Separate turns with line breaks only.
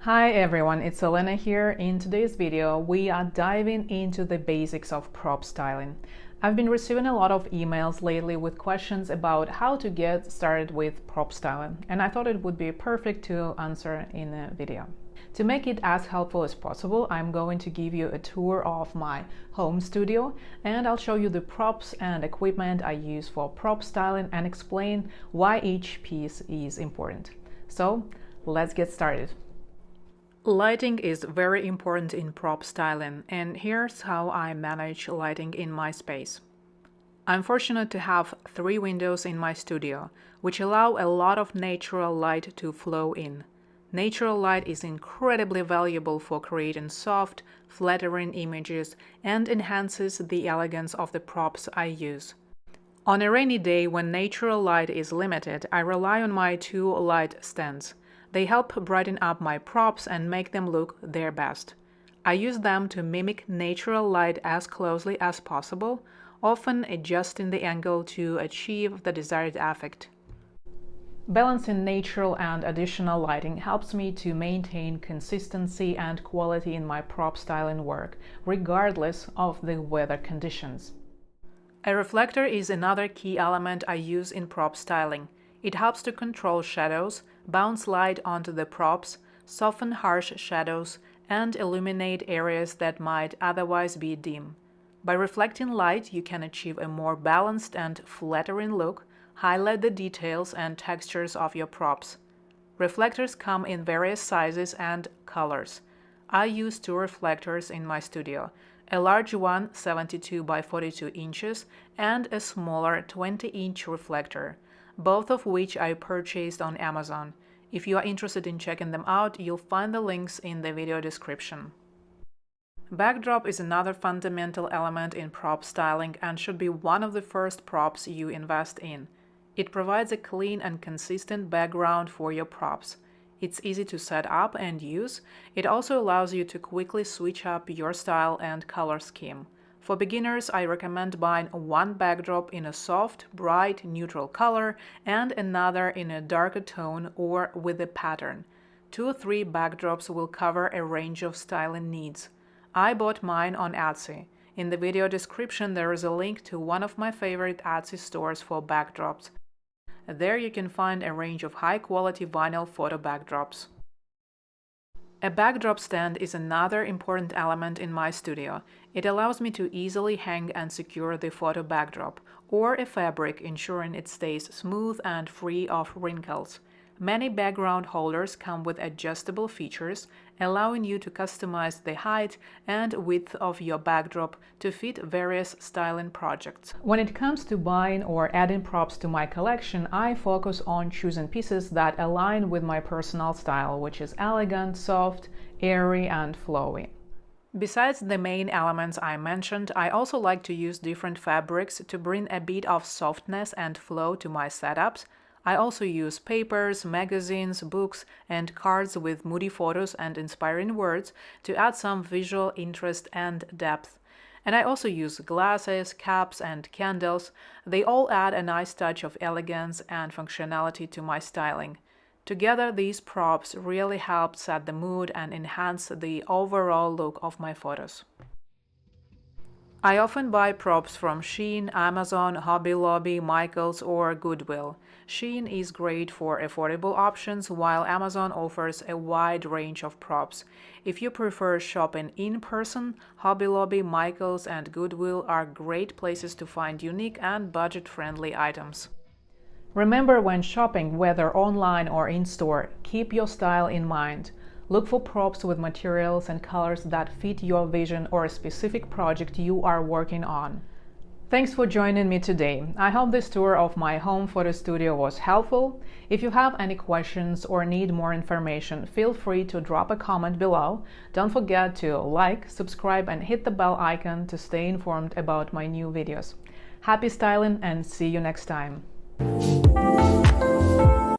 Hi everyone, it's Elena here. In today's video, we are diving into the basics of prop styling. I've been receiving a lot of emails lately with questions about how to get started with prop styling, and I thought it would be perfect to answer in a video. To make it as helpful as possible, I'm going to give you a tour of my home studio, and I'll show you the props and equipment I use for prop styling and explain why each piece is important. So let's get started. Lighting is very important in prop styling, and here's how I manage lighting in my space. I'm fortunate to have 3 windows in my studio, which allow a lot of natural light to flow in. Natural light is incredibly valuable for creating soft, flattering images and enhances the elegance of the props I use. On a rainy day when natural light is limited, I rely on my 2 light stands. They help brighten up my props and make them look their best. I use them to mimic natural light as closely as possible, often adjusting the angle to achieve the desired effect. Balancing natural and additional lighting helps me to maintain consistency and quality in my prop styling work, regardless of the weather conditions. A reflector is another key element I use in prop styling. It helps to control shadows, bounce light onto the props, soften harsh shadows, and illuminate areas that might otherwise be dim. By reflecting light, you can achieve a more balanced and flattering look, highlight the details and textures of your props. Reflectors come in various sizes and colors. I use 2 reflectors in my studio, a large one 72 by 42 inches and a smaller 20-inch reflector, both of which I purchased on Amazon. If you are interested in checking them out, you'll find the links in the video description. Backdrop is another fundamental element in prop styling and should be one of the first props you invest in. It provides a clean and consistent background for your props. It's easy to set up and use. It also allows you to quickly switch up your style and color scheme. For beginners, I recommend buying one backdrop in a soft, bright, neutral color and another in a darker tone or with a pattern. 2 or 3 backdrops will cover a range of styling needs. I bought mine on Etsy. In the video description, there is a link to one of my favorite Etsy stores for backdrops. There you can find a range of high-quality vinyl photo backdrops. A backdrop stand is another important element in my studio. It allows me to easily hang and secure the photo backdrop, or a fabric, ensuring it stays smooth and free of wrinkles. Many background holders come with adjustable features, allowing you to customize the height and width of your backdrop to fit various styling projects. When it comes to buying or adding props to my collection, I focus on choosing pieces that align with my personal style, which is elegant, soft, airy, and flowy. Besides the main elements I mentioned, I also like to use different fabrics to bring a bit of softness and flow to my setups. I also use papers, magazines, books, and cards with moody photos and inspiring words to add some visual interest and depth. And I also use glasses, caps, and candles. They all add a nice touch of elegance and functionality to my styling. Together, these props really help set the mood and enhance the overall look of my photos. I often buy props from Shein, Amazon, Hobby Lobby, Michaels, or Goodwill. Shein is great for affordable options, while Amazon offers a wide range of props. If you prefer shopping in person, Hobby Lobby, Michaels, and Goodwill are great places to find unique and budget-friendly items. Remember, when shopping, whether online or in-store, keep your style in mind. Look for props with materials and colors that fit your vision or a specific project you are working on. Thanks for joining me today. I hope this tour of my home photo studio was helpful. If you have any questions or need more information, feel free to drop a comment below. Don't forget to like, subscribe, and hit the bell icon to stay informed about my new videos. Happy styling and see you next time!